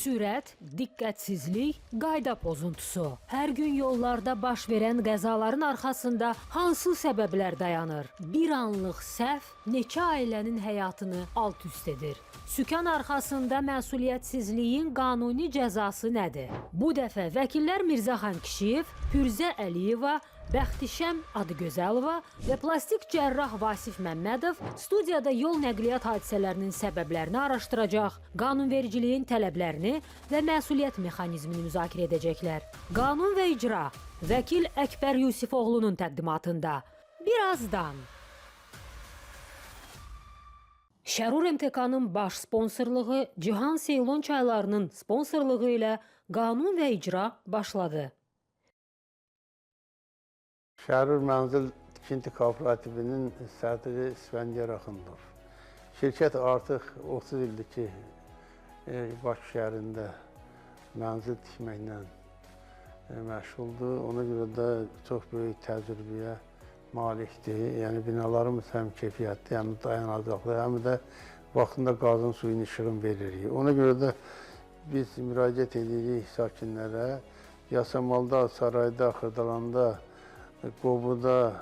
Sürət, diqqətsizlik, qayda pozuntusu. Hər gün yollarda baş verən qəzaların arxasında hansı səbəblər dayanır? Bir anlıq səhv neçə ailənin həyatını alt-üst edir? Sükan arxasında məsuliyyətsizliyin qanuni cəzası nədir? Bu dəfə vəkillər Mirzəxan Kişiyev, Pürzə Əliyeva, Bəxtişəm Adıgözəlova və plastik cərrah Vasif Məmmədov studiyada yol nəqliyyat hadisələrinin səbəblərini araşdıracaq, qanunvericiliyin tələblərini və məsuliyyət mexanizmini müzakirə edəcəklər. Qanun və icra, vəkil Əkbər Yusifoğlu'nun təqdimatında. Birazdan. Şərur MTK-nın baş sponsorluğu, Cihan Seylon çaylarının sponsorluğu ilə qanun və icra başladı. Şərur Mənzil Tikinti Kooperativinin sədri İsfəndiyar Axundov. Şirkət artıq 30 ildir ki, Bakı şəhərində mənzil tikməklə məşğuldur. Ona görə də çox böyük təcrübəyə malikdir. Yəni binalarımız həm keyfiyyətli, həm dayanacaqlı, həm də vaxtında qazın suyun işığını veririk. Ona görə də biz müraciət edirik sakinlərə. Yasamalda, Sarayda, Xırdalanda, Qobuda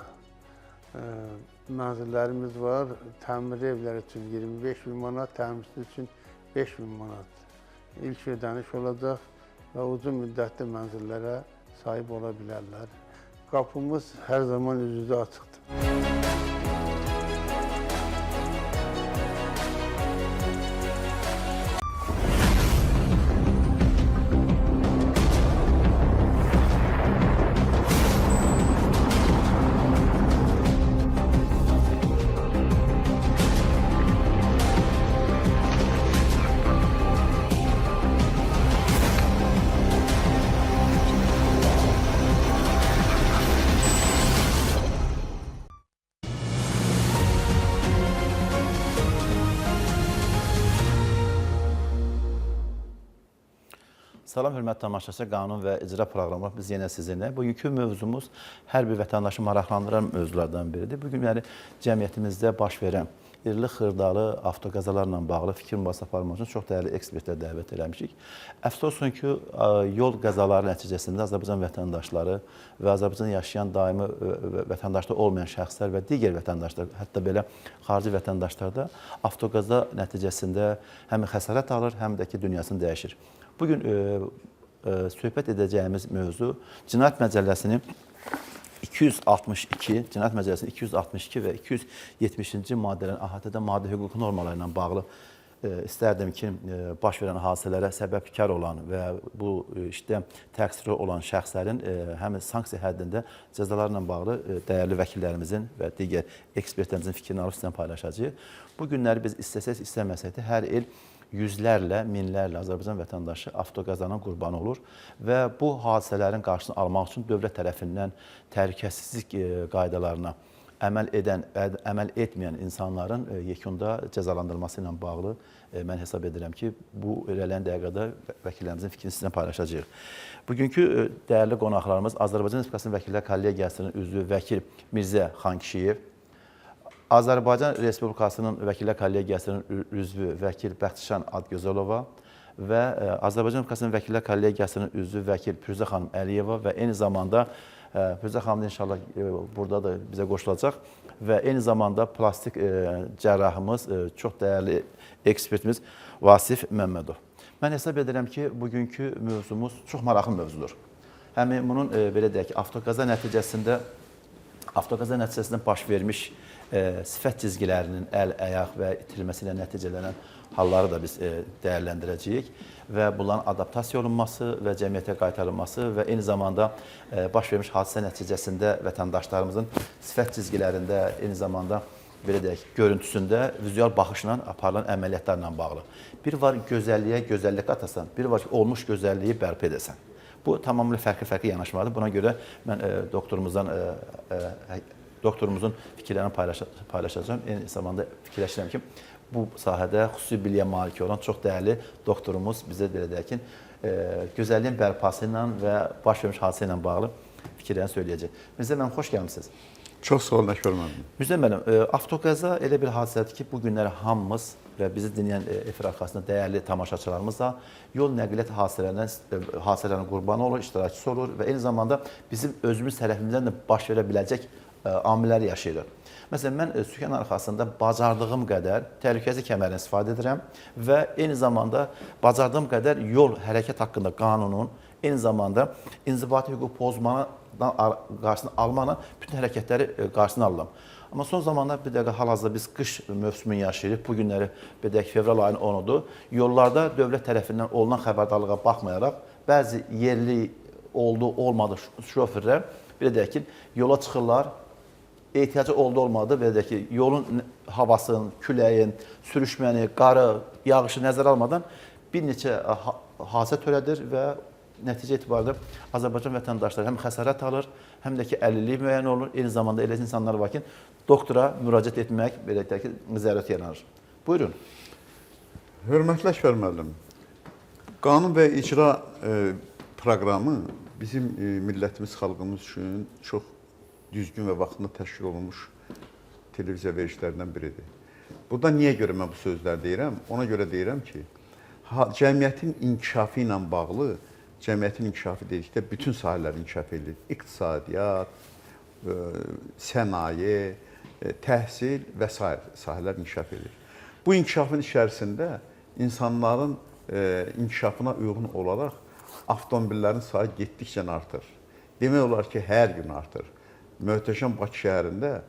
mənzillərimiz var. Təmir evləri üçün 25.000 manat, təmirsiz üçün 5.000 manat ilk ödəniş olacaq və uzun müddətli mənzillərə sahib ola bilərlər. Qapımız hər zaman üz-üzə açıqdır. Salam, hörmətli tamaşaçılar, qanun və icra proqramı biz yenə sizinlə. Bugünkü mövzumuz hər bir vətəndaşı maraqlandıran mövzulardan biridir. Bugün cəmiyyətimizdə baş verən irili-xırdalı avtoqəzalarla bağlı fikir mübadiləsi aparmaq üçün çox dəyərli ekspertlər dəvət eləmişik. Əfsus olsun ki, yol qəzaları nəticəsində Azərbaycan vətəndaşları və Azərbaycanda yaşayan daimi vətəndaşda olmayan şəxslər və digər vətəndaşlar, hətta belə xarici vətəndaşlar da avtoqəza nəticəsində həm xəsarət alır, həm də ki, dünyasını dəyişir. Bugün söhbət edəcəyimiz mövzu Cinayət Məcəlləsinin 262, Cinayət Məcəlləsinin 262 və 270-ci maddələrin əhatədə maddi hüquq normaları ilə bağlı istərdim ki, baş verən hadisələrə səbəbkar olan və bu işdə təqsirli olan şəxslərin həm sanksiya həddində cəzalarla bağlı dəyərli vəkillərimizin və digər ekspertlərimizin fikrini alıb sizlə paylaşacağıq. Bu günləri biz istəsək, istəməsək də hər il yüzlərlə, minlərlə Azərbaycan vətəndaşı avtoqəzanın qurbanı olur və bu hadisələrin qarşısını almaq üçün dövlət tərəfindən təhlükəsizlik qaydalarına əməl etməyən insanların yekunda cəzalandırılması ilə bağlı mən hesab edirəm ki, bu irəliləyən dəqiqədə vəkillərimizin fikrini sizinlə paylaşacağıq. Bugünkü dəyərli qonaqlarımız Azərbaycan Respublikasının Vəkillər Kollegiyasının üzvü vəkil Mirzəxan Kişiyev, Azərbaycan Respublikasının Vəkillər Kollegiyasının üzvü vəkil Bəxtişəm Adıgözəlova və Azərbaycan Respublikasının Vəkillər Kollegiyasının üzvü vəkil Pürzə xanım Əliyeva və eyni zamanda Pürzə xanım inşallah burada da bizə qoşulacaq və eyni zamanda plastik cərrahımız, çox dəyərli ekspertimiz Vasif Məmmədov. Mən hesab edirəm ki, bugünkü mövzumuz çox maraqlı mövzudur. Həmin bunun belə deyək ki, avtoqəza nəticəsində baş vermiş sifət cizgilərinin əl, ayaq və itirilməsi ilə nəticələnən halları da biz dəyərləndirəcəyik və bunların adaptasiya olunması və cəmiyyətə qaytarılması və eyni zamanda baş vermiş hadisə nəticəsində vətəndaşlarımızın sifət cizgilərində, eyni zamanda belə deyək, görüntüsündə vizual baxışla aparılan əməliyyatlarla bağlı. Bir var gözəlliyə gözəllik atasan, bir var ki, olmuş gözəlliyi bərpa edəsən. Bu tamamilə fərqli yanaşmadır. Buna görə mən doktorumuzun fikirlərini paylaşacağım. Eyni zamanda fikirləşirəm ki, bu sahədə xüsusi biliyə malik olan çox dəyərli doktorumuz bizə belə deyək ki, gözəlliyin bərpası ilə və baş vermiş hadisə ilə bağlı fikirlərini söyləyəcək. Mirzə müəllim, xoş gəlmisiniz. Çox sağ olun, Əkbər müəllim. Mirzə müəllim, avtoqəza elə bir hadisədir ki, bu günləri hamımız və bizi dinləyən efir arxasında dəyərli tamaşaçılarımız da yol nəqliyyat hadisələrinin qurbanı olur, iştirakçısı olur və eyni zamanda bizim özümüz tərəfimizdən də baş verə biləcək amilləri yaşayırıq. Məsələn, mən sükan arxasında bacardığım qədər təhlükəsizlik kəmərindən istifadə edirəm və eyni zamanda bacardığım qədər yol hərəkət haqqında qanunun, eyni zamanda inzibati hüquq pozmadan qarşısını almaqla bütün hərəkətləri qarşısını alıram. Amma son zamanlar bir dəqiqə hal-hazırda biz qış mövsümünü yaşayırıq. Bu günləri bir dəqiqə fevral ayının 10-udur. Yollarda dövlət tərəfindən olunan xəbərdarlığa baxmayaraq bəzi yerli oldu, olmadı şoferlər bir deyək ki, yola çıxırlar, ehtiyacı oldu, olmadı, bir deyək ki, yolun havasını, küləyin, sürüşməni, qarı, yağışı nəzərə almadan bir neçə hadisə törədir və nəticə etibarilə Azərbaycan vətəndaşları həm xəsarət alır, həm də ki, əlillik müəyyən olur. Eyni zamanda elə insanlar var ki, doktora müraciət etmək, belə deyək ki, zərurət yaranır. Buyurun. Hörmətli Əkbər müəllim, qanun və icra proqramı bizim millətimiz, xalqımız üçün çox düzgün və vaxtında təşkil olunmuş televiziya verilişlərindən biridir. Burada niyə görə mən bu sözləri deyirəm? Ona görə deyirəm ki, cəmiyyətin inkişafı ilə bağlı, cəmiyyətin inkişafı dedikdə bütün sahələr inkişaf edilir. İqtisadiyyat, sənaye, təhsil və s. sahələr inkişaf edilir. Bu inkişafın içərisində insanların inkişafına uyğun olaraq avtomobillərin sayı getdikcə artır. Demək olar ki, hər gün artır. Möhtəşəm Bakı şəhərində,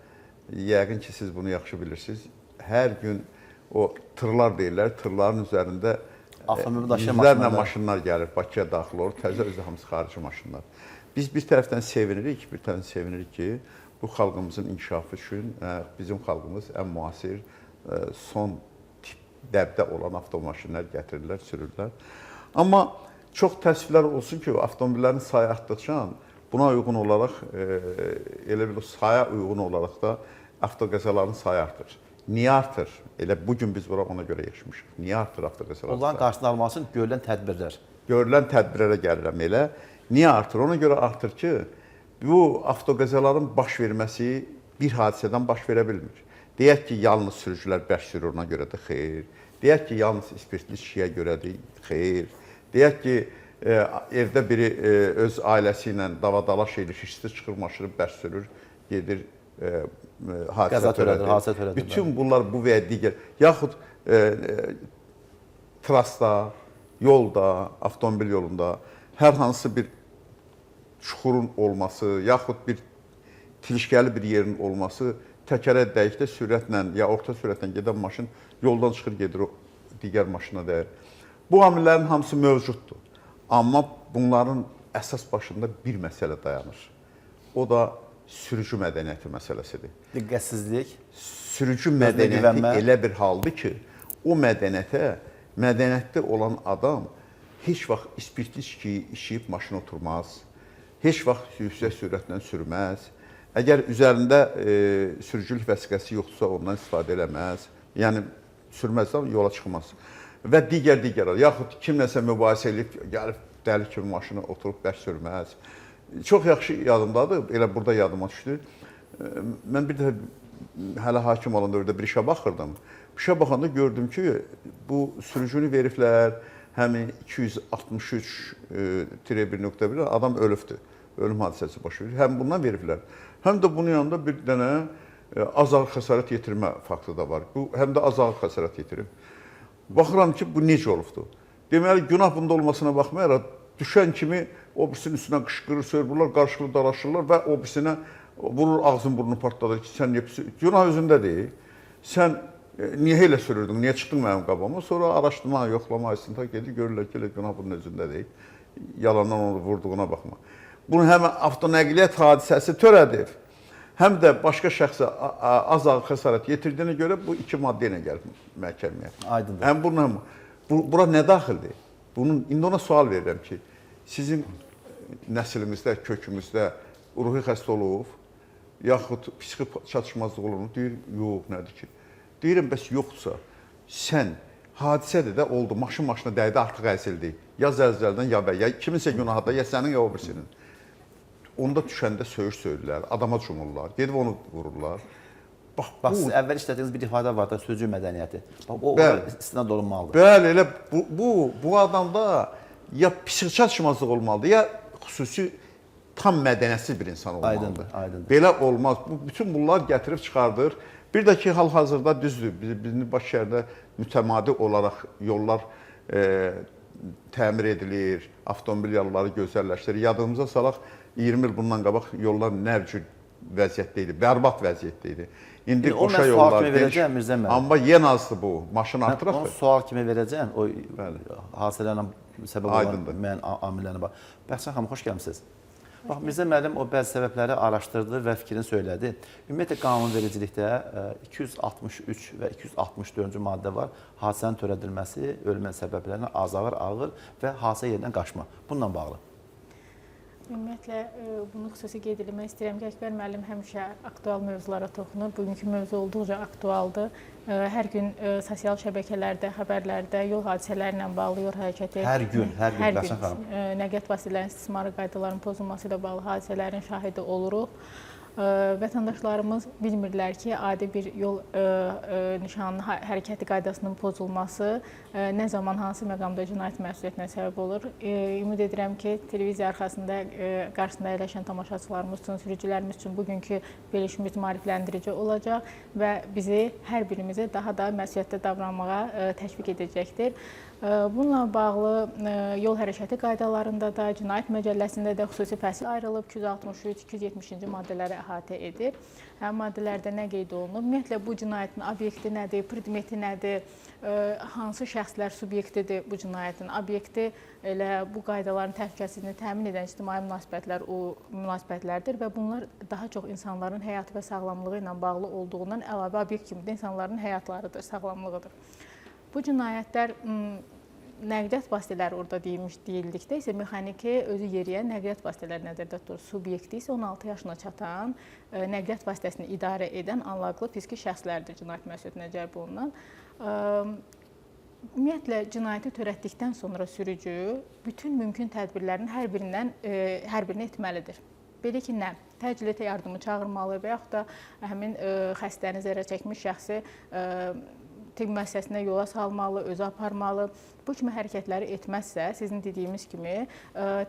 yəqin ki, siz bunu yaxşı bilirsiniz, hər gün o tırlar deyirlər, tırların üzərində yüzlərlə maşınlar gəlir, Bakıya daxil olur, təzə özü hamısı xarici maşınlar. Biz bir tərəfdən sevinirik, bir tərəfdən sevinirik ki, bu xalqımızın inkişafı üçün bizim xalqımız ən müasir, son dəbdə olan avtomaşinlər gətirirlər, sürürlər. Amma çox təəssüflər olsun ki, avtomobillərin sayı artdıqca buna uyğun olaraq, elə bir saya uyğun olaraq da avtoqəzaların sayı artır. Niyə artır? Elə bugün biz bura ona görə yığışmışıq. Niyə artır avtoqəzaların sayı? Onların qarşısını almaq üçün görülən tədbirlər. Görülən tədbirlərə gəlirəm elə. Niyə artır? Ona görə artır ki, bu avtoqəzaların baş verməsi bir hadisədən baş verə bilmir. Deyək ki, yalnız sürücülər bərk sürür, ona görə də xeyr. Deyək ki, yalnız spirtli içkiyə görədir, xeyr. Deyək ki, evdə biri öz ailəsi ilə davadalaş edir, şişsi çıxır, maşını bərk sürür, gedir, hadisə törədir. Bütün bunlar bu və ya digər, yaxud trasda, yolda, avtomobil yolunda hər hansı bir çuxurun olması, yaxud bir tilişkəli bir yerin olması təkərə dəyikdə sürətlə, ya orta sürətlə gedən maşın yoldan çıxır, gedir o digər maşına dəyir. Bu amillərin hamısı mövcuddur. Amma bunların əsas başında bir məsələ dayanır. O da sürücü mədəniyyəti məsələsidir. Diqqətsizlik. Sürücü mədəniyyəti elə bir haldır ki, o mədəniyyətdə olan adam heç vaxt spirtli içkiyi içib maşına oturmaz, heç vaxt yüksək sürətlə sürməz. Əgər üzərində sürücülük vəsiqəsi yoxdursa, ondan istifadə eləməz. Yəni, sürməzdən yola çıxmaz. Və digər, yaxud kimləsə mübahisə edib, gəlib dəli kimi maşına oturub bərk sürməz. Çox yaxşı yadımdadır, elə burada yadıma düşdü. Mən bir dəfə hələ hakim olanda orada bir işə baxırdım. İşə baxanda gördüm ki, bu sürücünü veriblər, həmin 263-1.1 adam ölübdür. Ölüm hadisəsi baş verir. Həm bundan veriblər. Həm də bunun yanında bir dənə az ağır xəsarət yetirmə faktı da var. Bu, həm də az ağır xəsarət yetirib. Baxıram ki, bu necə olubdur? Deməli, günah bunda olmasına baxmayaraq, düşən kimi o birisinin üstünə qışqırır, sörbürlər, qarşılığı dalaşırlar və o birisinə vurur, ağzını burnunu partladır ki, sən niyə günah özündə deyil. Sən niyə elə sürürdün, niyə çıxdın mənim qabama? Sonra araşdırma, yoxlama, istintaq gedir, görürlər ki, günah bunun özündə deyil. Yalandan onu vurduğuna baxma. Bunu həm avtonəqliyyat hadisəsi törədir, həm də başqa şəxsə az ağır xəsarət yetirdiyinə görə bu iki maddə ilə gəlib məhkəməyə. Aydındır. Həm bununla, bura nə daxildir? İndi ona sual verirəm ki, sizin nəslimizdə, kökümüzdə ruhi xəstə olub, yaxud psixi çatışmazlıq olub, deyir, yox, nədir ki? Deyirəm, bəs yoxdursa, sən hadisədir də oldu, maşına dəydi, artıq əzildi. Ya zəlzələdən, ya kiminsə günahı da, ya sənin, ya o birisinin. Onda düşəndə söyüş söylürlər, adama cumurlar, gedib onu vururlar. Bax, siz əvvəl işlədiyiniz bir ifadə var da, sözcük mədəniyyəti. Bax, o Bəli. istinad olunmalıdır. Bəli, elə bu adamda ya psixik çatışmazlıq olmalıdır, ya xüsusi tam mədəniyyətsiz bir insan olmalıdır. Aydındır, aydındır. Belə olmaz. Bütün bunlar gətirib çıxardır. Bir də ki, hal-hazırda düzdür, bizim baş şəhərdə mütəmadi olaraq yollar təmir edilir, avtomobil yolları gözəlləşdirir. Yadımıza salaq, 20 il bundan qabaq yollar nə cür vəziyyətdə idi, bərbad vəziyyətdə idi. İndi o qoşa mən sual yollar kimi verəcəm Mirzə müəllim. amma yenə azdır bu. Maşın Onu artıraq. sual kimi verəcəm, o Bəli. hadisələrlə səbəb olan Aydındır. müəyyən amillərə bax. Bəhsən xanım, xoş gəlmisiniz. Bax, Mirzə müəllim o bəzi səbəbləri araşdırdı və fikrini söylədi. Ümumiyyətlə, qanunvericilikdə 263 və 264-cü maddə var. Hadisənin törədilməsi, ölümün səbəblərinə ağır və hadisə yerindən qaçma. Bununla bağlı. Ümumiyyətlə, bunu xüsusi qeyd etmək istəyirəm ki, Əkbər müəllim həmişə aktual mövzulara toxunur. Bugünkü mövzu olduqca aktualdır. Hər gün sosial şəbəkələrdə, xəbərlərdə yol hadisələri ilə bağlı yol hərəkəti, Hər gün, Bəhsən xanım. nəqliyyat vasitələrinin istismarı qaydalarının pozulması ilə bağlı hadisələrin şahidi oluruq. Vətəndaşlarımız bilmirlər ki, adi bir yol nişanlı hərəkəti qaydasının pozulması nə zaman, hansı məqamda cinayət məsuliyyətinə səbəb olur. Ümid edirəm ki, televiziya qarşısında əyləşən tamaşaçılarımız üçün, sürücülərimiz üçün bugünkü verilişimiz maarifləndirici olacaq və bizi, hər birimizi daha da məsuliyyətli davranmağa təşviq edəcəkdir. Bununla bağlı yol hərəkəti qaydalarında da, cinayət məcəlləsində də xüsusi fəsil ayrılıb, 263, 270-ci maddələri əhatə edir. Həm maddələrdə nə qeyd olunub? Ümumiyyətlə, bu cinayətin obyekti nədir, predmeti nədir, hansı şəxslər subyektidir bu cinayətin? Obyekti elə bu qaydaların təhlükəsizliyini təmin edən ictimai münasibətlər o münasibətlərdir və bunlar daha çox insanların həyatı və sağlamlığı ilə bağlı olduğundan əlavə obyekt kimi də insanların həyatlarıdır, sağlamlığıdır. Bu cinayətlər nəqliyyat vasitələri orada deyildikdə isə mexaniki özü yeriyən nəqliyyat vasitələri nəzərdə tutulur. Subyekti isə 16 yaşına çatan nəqliyyat vasitəsini idarə edən anlaqlı fiziki şəxslərdir cinayət məsuliyyətinə cəlb olunan. Ümumiyyətlə, cinayəti törətdikdən sonra sürücü bütün mümkün tədbirlərin hər birini etməlidir. Belə ki, nə? Təcili yardımı çağırmalı və yaxud da həmin xəstəni zərər çəkmiş şəxsi tibb müəssisəsinə yola salmalı, özü aparmalı. Bu kimi hərəkətləri etməzsə, sizin dediyimiz kimi,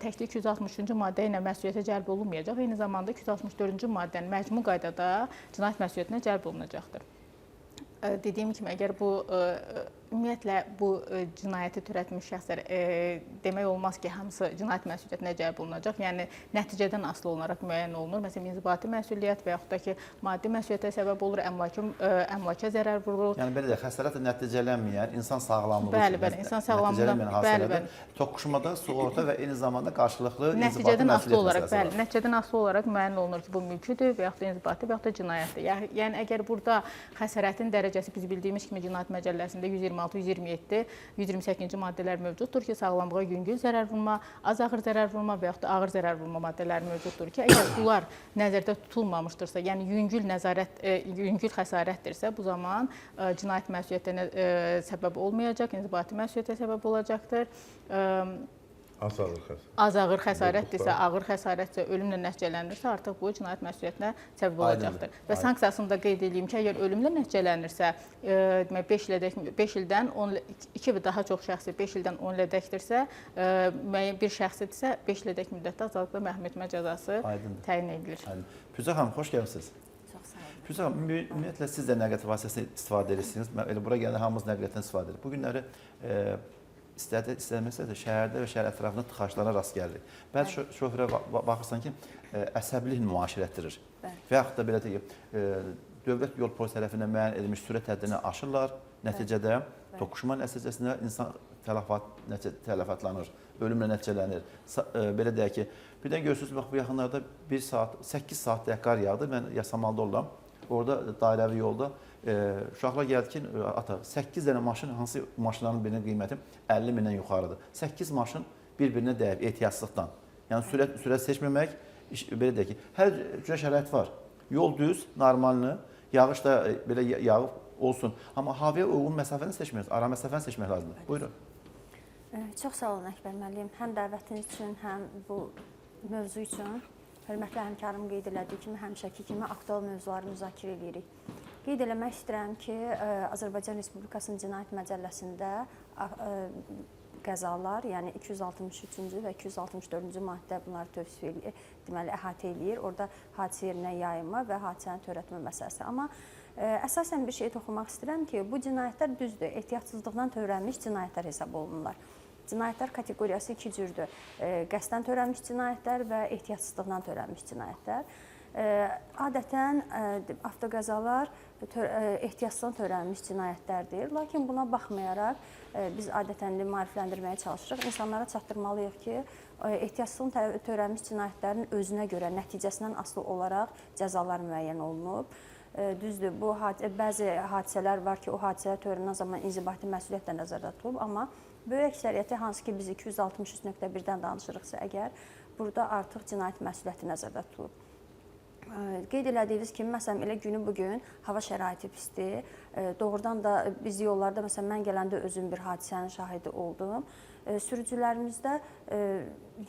təkcə 263-cü maddə ilə məsuliyyətə cəlb olunmayacaq, eyni zamanda 264-cü maddənin məcmu qaydada cinayət məsuliyyətinə cəlb olunacaqdır. Dediyim kimi, əgər bu ümumiyyətlə bu cinayəti törətmiş şəxslər demək olmaz ki, hamısı cinayət məsuliyyətinə cəlb olunacaq. Yəni nəticədən asılı olaraq müəyyən olunur. Məsələn, inzibati məsuliyyət və yaxud da ki, maddi məsuliyyətə səbəb olur, əmlaka zərər vurur. Yəni belə deyək, xəsarətlə nəticələnməyən insan sağlamlığı üçün. Bəli, insan sağlamlığından toqquşmada sığorta və eyni zamanda qarşılıqlı inzibati nəticədən asılı olaraq, məsələsi var. nəticədən asılı olaraq müəyyən olunur ki, bu mülküdür və yaxud da inzibati və yaxud da cinayətdir. Yəni əgər burada xəsarətin dərəcəsi biz bildiyimiz kimi cinayət məcəlləsində 126, 127, 128-ci maddələr mövcuddur ki, sağlamlığa yüngül zərər vurma, az ağır zərər vurma və yaxud da ağır zərər vurma maddələri mövcuddur ki, əgər bunlar nəzərdə tutulmamışdırsa, yəni yüngül xəsarətdirsə, bu zaman cinayət məsuliyyətinə səbəb olmayacaq, inzibati məsuliyyətə səbəb olacaqdır. Az ağır xəsarətdirsə, ağır xəsarətsə, ölümlə nəticələnirsə, artıq bu cinayət məsuliyyətinə səbəb olacaqdır. Və sanksiyasını da qeyd edeyim ki, əgər ölümlə nəticələnirsə, 5 ildən 2 və daha çox şəxsi 5 ildən 10 ilədəkdirsə, müəyyən bir şəxsidirsə 5 ilədək müddətdə azadlıqla məhrum etmə cəzası təyin edilir. Füzə xanım, xoş gəlmisiniz. Çox sağ olun. Füzə xanım, ümumiyyətlə siz də nəqliyyat vasitəsindən istifadə edirsiniz. Elə bura gəlir, hamımız nəqliyyatdan istifadə edir. Bu günləri istəməsə də şəhərdə və şəhər ətrafında tıxaclara rast gəlirik. Bəzi şoförə baxırsan ki, əsəbilik nümayiş etdirir. Və yaxud da belə deyək, dövlət yol polisi tərəfindən müəyyən edilmiş sürət həddini aşırlar. Nəticədə toqquşma nəticəsində insan tələfatlanır, ölümlə nəticələnir. Belə deyək ki, birdən görürsünüz, bax bu yaxınlarda 8 saat qar yağdı. Mən Yasamalda oldum. Orada dairəvi yolda uşaqlar gəldi ki, ata 8 dənə maşın, hansı maşınların birinin qiyməti 50 mindən yuxarıdır. 8 maşın bir-birinə dəyib ehtiyatsızlıqdan. Yəni sürət seçməmək, belə deyək ki, hər cürə şərait var. Yol düz, normalını, yağış da belə yağıb olsun. Amma havaya uyğun məsafəni seçmək, ara məsafəni seçmək lazımdır. Buyurun. Çox sağ olun Əkbər müəllim. Həm dəvətiniz üçün, həm bu mövzu üçün. Hörmətli həmkarım qeyd elədiyi kimi, həmişəki kimi aktual mövzuları müzakirə edirik. Qeyd eləmək istəyirəm ki, Azərbaycan Respublikasının Cinayət Məcəlləsində qəzalar, yəni 263-cü və 264-cü maddə bunları tövsif deməli əhatə eləyir. Orada hadisə yerinə yayılma və hadisənin törətmə məsələsi. Amma əsasən bir şey toxunmaq istəyirəm ki, bu cinayətlər düzdür, ehtiyatsızlıqdan törənmiş cinayətlər hesab olunurlar. Cinayətlər kateqoriyası iki cürdür. Qəsdən törənmiş cinayətlər və ehtiyatsızlıqdan törənmiş cinayətlər. Adətən avtoqəzalar ehtiyatsızdan törənmiş cinayətlərdir. Lakin buna baxmayaraq biz adətən maarifləndirməyə çalışırıq. İnsanlara çatdırmalıyıq ki, ehtiyatsızdan törənmiş cinayətlərin özünə görə, nəticəsindən asılı olaraq cəzalar müəyyən olunub. Düzdür, bu bəzi hadisələr var ki, o hadisələr törənən zaman inzibati məsuliyyət də nəzərdə tutulub, amma böyük əksəriyyəti hansı ki biz 263.1-dən danışırıqsa əgər, burada artıq cinayət məsuliyyəti nəzərdə tutulub. Qeyd elədiyiniz kimi, məsələn, elə günü bugün hava şəraiti pisdir. Doğrudan da biz yollarda, məsələn, mən gələndə özüm bir hadisənin şahidi oldum. Sürücülərimizdə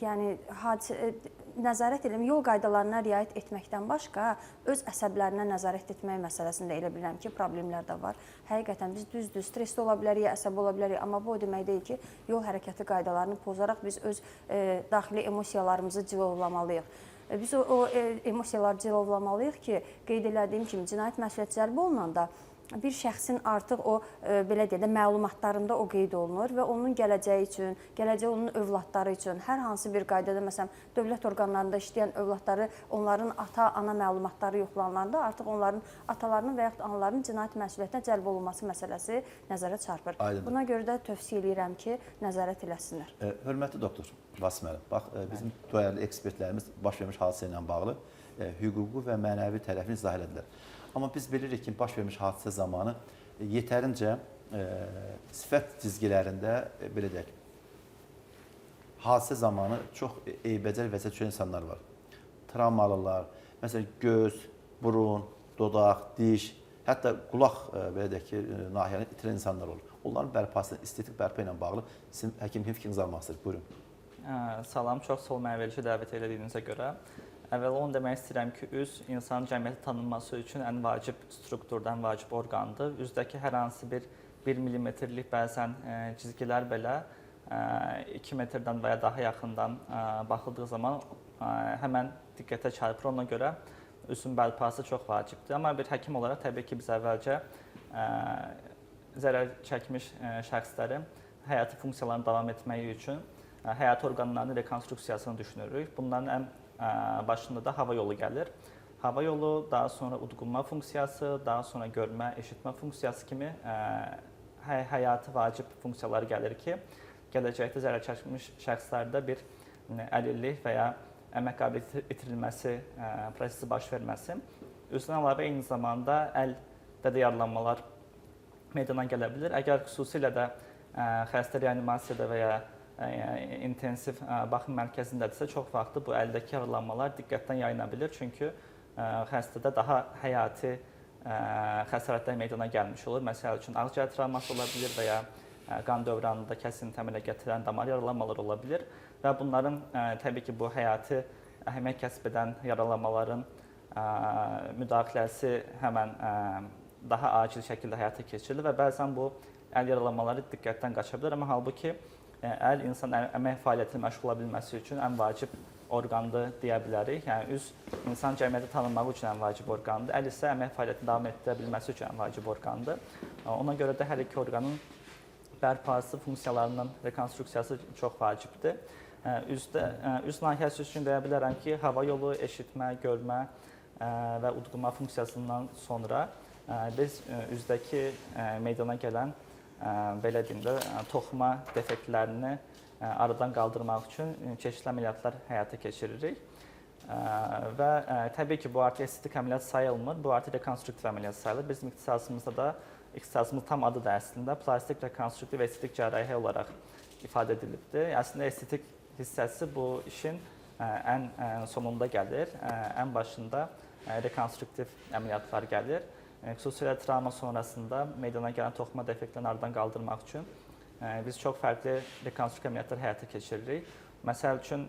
yəni nəzarət edilmə, yol qaydalarına riayət etməkdən başqa öz əsəblərinə nəzarət etmək məsələsində elə bilirəm ki, problemlər də var. Həqiqətən biz düzdür, stresli ola bilərik, əsəbi ola bilərik, amma bu o demək deyil ki, yol hərəkəti qaydalarını pozaraq biz öz daxili emosiyalarımızı cilovlamalıyıq. Biz o emosiyaları cilovlamalıyıq ki, qeyd elədiyim kimi cinayət məsuliyyəti cəlb olunanda bir şəxsin artıq o belə deyək də məlumatlarında o qeyd olunur və onun gələcəyi üçün, gələcək onun övladları üçün hər hansı bir qaydada, məsələn, dövlət orqanlarında işləyən övladları, onların ata-ana məlumatları yoxlanılanda artıq onların atalarının və yaxud anaların cinayət məsuliyyətinə cəlb olunması məsələsi nəzərə çarpır. Aydındır. Buna görə də tövsiyə edirəm ki, nəzarət eləsinlər. Hörmətli doktor Vasif müəllim, bax bizim dəyərli ekspertlərimiz baş vermiş hadisə ilə bağlı hüquqi və mənəvi tərəfini izah elədilər. Amma biz bilirik ki, baş vermiş hadisə zamanı yetərincə sifət cizgilərində belə deyək, hadisə zamanı çox eybəcər vəziyyət düşən insanlar var. Travmalılar, məsələn, göz, burun, dodaq, diş, hətta qulaq belə deyək ki, nahiyəni itirən insanlar olur. Onların bərpasına, estetik bərpa ilə bağlı sizin həkim fikrinizi almaq istəyir. Buyurun. Salam, çox sağ olun mənə verilişə dəvət elədiyinizə görə. Əvvəla onu demək istəyirəm ki, üz insanın cəmiyyətə tanınması üçün ən vacib strukturdur, ən vacib orqandır. Üzdəki hər hansı bir 1 millimetrlik bəzən cizgilər belə 2 metrdən və ya daha yaxından baxıldığı zaman həmən diqqətə çarpır. Ona görə üzün bərpası çox vacibdir. Amma bir həkim olaraq təbii ki, biz əvvəlcə zərər çəkmiş şəxslərin həyati funksiyalarını davam etməyi üçün həyati orqanlarının rekonstruksiyasını düşünürük. Bunların ən başında da hava yolu gəlir. Hava yolu, daha sonra udqunma funksiyası, daha sonra görmə, eşitmə funksiyası kimi həyati vacib funksiyalar gəlir ki, gələcəkdə zərər çəkmiş şəxslərdə bir əlillik və ya əmək qabiliyyəti itirilməsi prosesi baş verməsi. Üzdən əlavə eyni zamanda əldə də yaralanmalar meydana gələ bilir. Əgər xüsusilə də xəstə reanimasiyada və ya intensiv baxım mərkəzindədirsə, çox vaxtı bu əldəki yaralanmalar diqqətdən yayına bilir. Çünki xəstədə daha həyati xəsarətlər meydana gəlmiş olur. Məsəl üçün, ağciyər travması ola bilir və ya qan dövranında kəsinti əmələ gətirən damar yaralanmaları ola bilir. Və bunların təbii ki, bu həyati əhəmiyyət kəsb edən yaralanmaların müdaxiləsi həmən daha acil şəkildə həyata keçirilir və bəzən bu əl yaralanmaları diqqətdən qaça bilər. Amma halbuki əl insan əmək fəaliyyətini məşğul ola bilməsi üçün ən vacib orqandır deyə bilərik. Yəni üz insan cəmiyyəti tanınmağı üçün ən vacib orqandır. Əl isə əmək fəaliyyətini davam etdirə bilməsi üçün ən vacib orqandır. Ona görə də hər iki orqanın bərpası, funksiyalarının rekonstruksiyası çox vacibdir. Üz nahiyəsi üçün deyə bilərəm ki, hava yolu, eşitmə, görmə və udqunma funksiyasından sonra biz üzdəki meydana gələn belə deyim də, toxuma defektlərini aradan qaldırmaq üçün çeşitli əməliyyatlar həyata keçiririk. Və təbii ki, bu artıq estetik əməliyyat sayılmır, bu artıq rekonstruktiv əməliyyat sayılır. Bizim ixtisasımızda da, ixtisasımız tam adı da əslində plastik rekonstruktiv və estetik cərrahiyyə olaraq ifadə edilibdir. Əslində estetik hissəsi bu işin ən sonunda gəlir, ən başında rekonstruktiv əməliyyatlar gəlir. Xüsusilə travma sonrasında meydana gələn toxuma defektlərini aradan qaldırmaq üçün biz çox fərqli rekonstruktiv əməliyyatlar həyata keçiririk. Məsəl üçün,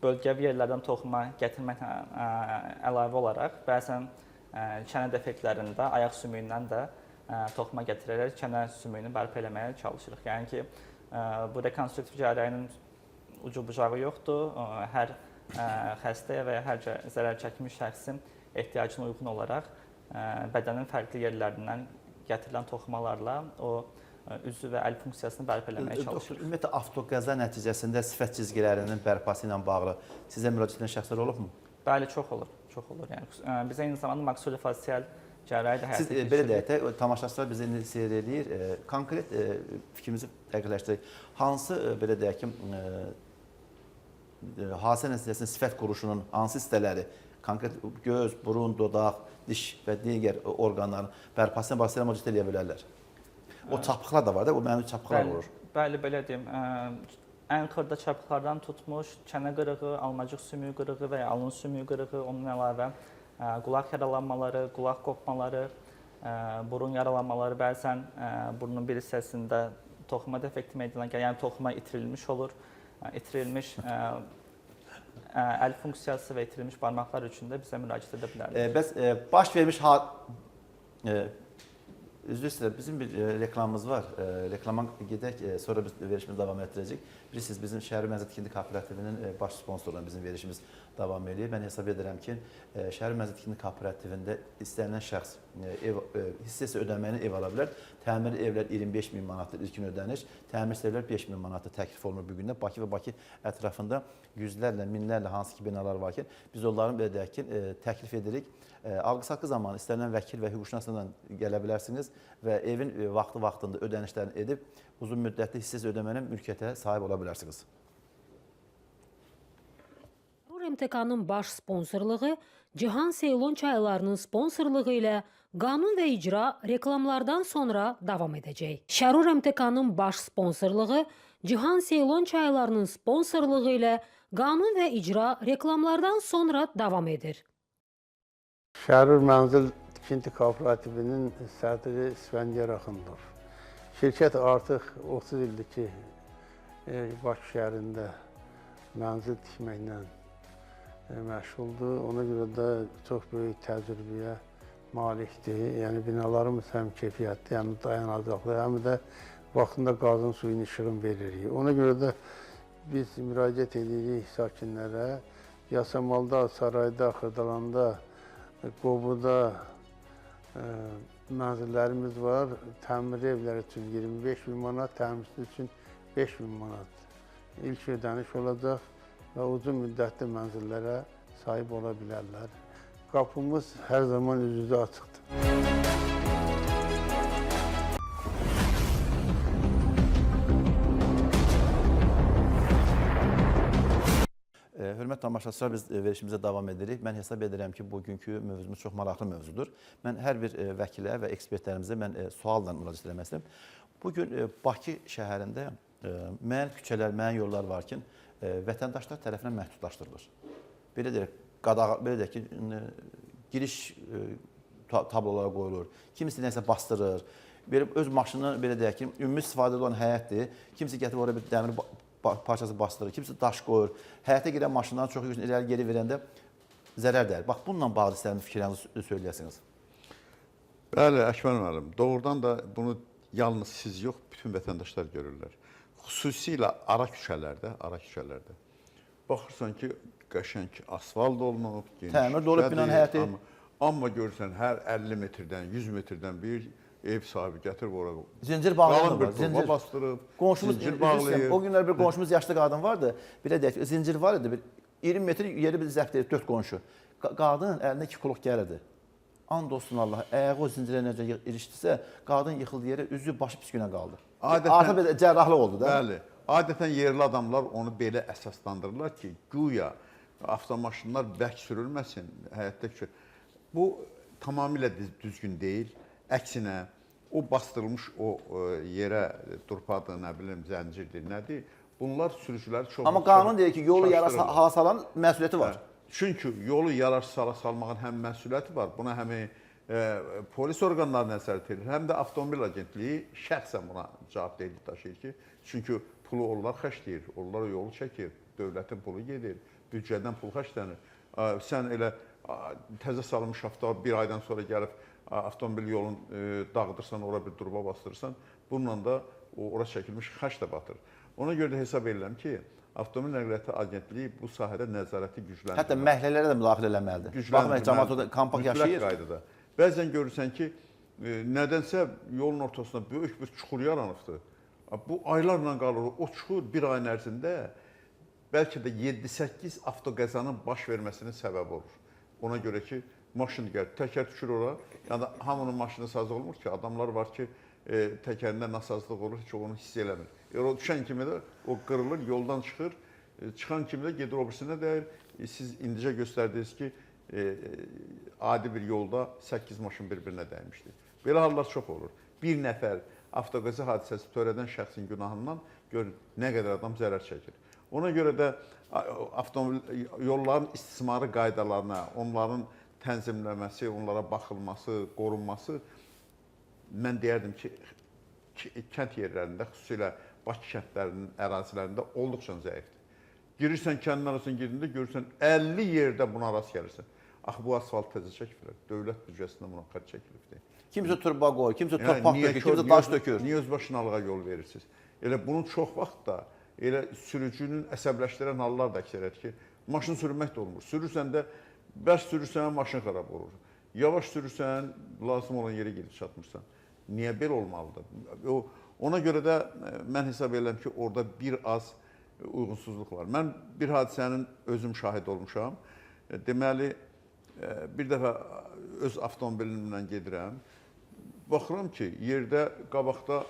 bölgəvi yerlərdən toxuma gətirməklə əlavə olaraq bəzən çənə defektlərində ayaq sümüyündən də toxuma gətirərək çənə sümüyünü bərpa eləməyə çalışırıq. Yəni ki, bu rekonstruktiv cərrahinin ucu bucağı yoxdur. Hər xəstəyə və ya hər zərər çəkmiş şəxsin ehtiyacına uyğun olaraq bədənin fərqli yerlərindən gətirilən toxumalarla o üzvü və əl funksiyasını bərpa eləməyə çalışırıq. Ümumiyyətlə, avtoqəza nəticəsində sifət cizgilərinin bərpası ilə bağlı sizə müraciət edən şəxslər olubmu? Bəli, çox olur. Çox olur. Yəni, biz eyni zamanda maksulofacial cərrahi də həyata keçiririk. Belə deyək də, tamaşaçılar bizi indi seyr edir. Konkret fikrimizi dəqiqləşdirək. Hansı, belə deyək ki, hadisə nəticəsində sifət quruşunun hansı hissələri, konkret göz, burun, dodaq, diş və digər orqanların bərpasına başlayan müraciət edə bilərlər? O çapıqlar da var da, o mənim çapıqlar olur. Bəli, belə deyim. Ən xırda çapıqlardan tutmuş, çənə qırığı, almacıq sümüyü qırığı və ya alın sümüyü qırığı, onun əlavə qulaq yaralanmaları, qulaq qopmaları, burun yaralanmaları, bəzən burnun bir hissəsində toxuma defekti meydana gəlir, yəni toxuma itirilmiş olur, itirilmiş əl funksiyası və itirilmiş barmaqlar üçün də bizə müraciət edə bilərlər. Bəs baş vermiş üzr istəyirəm, bizim bir reklamımız var. Reklama gedək, sonra biz verişimizi davam etdirəcək. Bilirsiniz, bizim Şəhər Mənzil Tikinti Kooperativinin baş sponsorluğunda bizim verişimiz davam edir. Mən hesab edirəm ki, Şəhər Mənzil Tikinti Kooperativində istənilən şəxs hissəsi ödəməyini ev ala bilər. Təmir evlər 25.000 manatdır ilkin ödəniş, təmirsiz evlər 5.000 manatdır təklif olunur bu gündə. Bakı və Bakı ətrafında yüzlərlə, minlərlə hansı ki binalar var ki, biz onların belə deyək ki, təklif edirik. Alqı-satqı zamanı istənilən vəkil və hüquqşünasla gələ bilərsiniz və evin vaxtında ödənişlərini edib uzun müddətli hissəsiz ödəmənin mülkiyyətə sahib ola bilərsiniz. MTK-nın baş sponsorluğu Cihan Seylon çaylarının sponsorluğu ilə qanun və icra reklamlardan sonra davam edəcək. Şərur MTK-nın baş sponsorluğu Cihan Seylon çaylarının sponsorluğu ilə qanun və icra reklamlardan sonra davam edir. Şərur Mənzil Tikinti Kooperativinin sədri İsfəndiyar Axundov. Şirkət artıq 30 ildir ki, Bakı şəhərində mənzil tikməklə məşğuldur. Ona görə də çox böyük təcrübəyə malikdir. Yəni binalarımız həm keyfiyyətli, həm dayanacaqlı, həm də vaxtında qazın suyun işığını veririk. Ona görə də biz müraciət edirik sakinlərə. Yasamalda, Sarayda, Xırdalanda, Qobuda mənzillərimiz var. Təmir evlər üçün 25.000 manat, təmirsiz üçün 5.000 manat ilk ödəniş olacaq və uzun müddətli mənzillərə sahib ola bilərlər. Qapımız hər zaman üz-üzə açıqdır. Hörmətli tamaşaçılar, biz verişimizə davam edirik. Mən hesab edirəm ki, bugünkü mövzumuz çox maraqlı mövzudur. Mən hər bir vəkilə və ekspertlərimizə sualla müraciət etmək istəyirəm. Bugün Bakı şəhərində müəyyən küçələr, müəyyən yollar var ki, vətəndaşlar tərəfindən məhdudlaşdırılır. Belə deyək ki, giriş tablolara qoyulur, kimisi nəsə bastırır, öz maşını, belə deyək ki, ümumi istifadədə olan həyətdir, kimisi gətirib oraya bir dəmir parçası bastırır, kimisi daş qoyur, həyətə girən maşından çox yüksək irəli geri verəndə zərər dəyir. Bax, bununla bağlı istəyirəm fikirlərinizi söyləyəsiniz. Bəli, Əkmər müəllim, doğrudan da bunu yalnız siz yox, bütün vətəndaşlar görürlər. Xüsusilə ara küçələrdə, baxırsan ki, qəşəng asfalt olunub, təmir olub binanın həyəti. Amma görürsən, hər 50 metrdən, 100 metrdən bir ev sahibi gətirib oraya. Zincir bağlayanı var. Zincir bastırıb, zincir bağlayıb. O günlər bir qonşumuz yaşlı qadın vardı. Belə deyək, zincir var idi. 20 metr yeri bir zəbt edib 4 qonşu. Qadının əlində 2 kuluq gəlirdi. And olsun Allah, əyağı o zincirə necə ilişdisə, qadın yıxıldı yerə, üzü başı pis günə qaldı. Artıq bir cərrahlıq oldu da. Bəli. Adətən yerli adamlar onu belə əsaslandırırlar ki, güya avtomaşınlar bərk sürülməsin, həyətdə küçə. Bu tamamilə düzgün deyil. Əksinə, o bastırılmış o yerə turpadır, nə bilim, zəncirdir, nədir? Bunlar sürücüləri çox... Amma qanun deyir ki, yolu yara salan məsuliyyəti var. Çünki yolu yararsız hala salmağın həm məsuliyyəti var, buna həm polis orqanları nəzarət edir, həm də avtomobil agentliyi şəxsən buna cavabdehlik daşıyır ki, çünki pulu onlar xərcləyir, onlar yolu çəkir, dövlətin pulu gedir, büdcədən pul xərclənir. Sən elə təzə salınmış avtomobil bir aydan sonra gəlib avtomobil yolun dağıdırsan, ora bir durba bastırırsan, bununla da ora çəkilmiş xərc də batır. Ona görə də hesab edirəm ki, Avtomobil Nəqliyyatı Agentliyi bu sahədə nəzarəti gücləndirməlidir. Hətta məhəllələrə də müdaxilə eləməlidir. Baxmayın, cəmaət orada kompakt yaşayır. Mütləq qaydada. Bəzən görürsən ki, nədənsə yolun ortasında böyük bir çuxur yaranıbdır. Bu aylarla qalır. O çuxur bir ayın ərzində bəlkə də 7-8 avtoqəzanın baş verməsinin səbəbi olur. Ona görə ki, maşın gəlir, təkər düşür ora. Yəni hamının maşını sazı olmur ki, adamlar var ki, təkərində nasazlıq olur, heç onu hiss eləmir. O düşən kimi də o qırılır, yoldan çıxır, çıxan kimi də gedir o birisinə dəyir. Siz indicə göstərdiniz ki, adi bir yolda 8 maşın bir-birinə dəymişdir. Belə hallar çox olur. Bir nəfər avtoqəza hadisəsi törədən şəxsin günahından görün nə qədər adam zərər çəkir. Ona görə də avtomobil yolların istismarı qaydalarına, onların tənzimləməsi, onlara baxılması, qorunması mən deyərdim ki, kənd yerlərində, xüsusilə Bakı kəndlərinin ərazilərində olduqca zəifdir. Girirsən kəndin arasına girdiğində görürsən 50 yerdə buna rast gəlirsən. Axı bu asfalt təzə çəkilib, dövlət büdcəsindən buna xərc çəkilibdir. Kimsə turba qoyur, kimsə torpaq dökür, kimsə daş dökür. Niyə özbaşınalığa yol verirsiniz? Elə bunun çox vaxt da elə sürücünün əsəbləşdirən hallar da əksəriyyət ki, maşın sürmək də olmur. Sürürsən də bəs sürürsən maşın xarab olur. Yavaş sürürsən, lazım olan yerə gedib çatmırsan. Niyə belə olmalıdır? Ona görə də mən hesab edirəm ki, orada bir az uyğunsuzluq var. Mən bir hadisənin özüm şahid olmuşam. Deməli, bir dəfə öz avtomobilimlə gedirəm. Baxıram ki, yerdə, qabaqda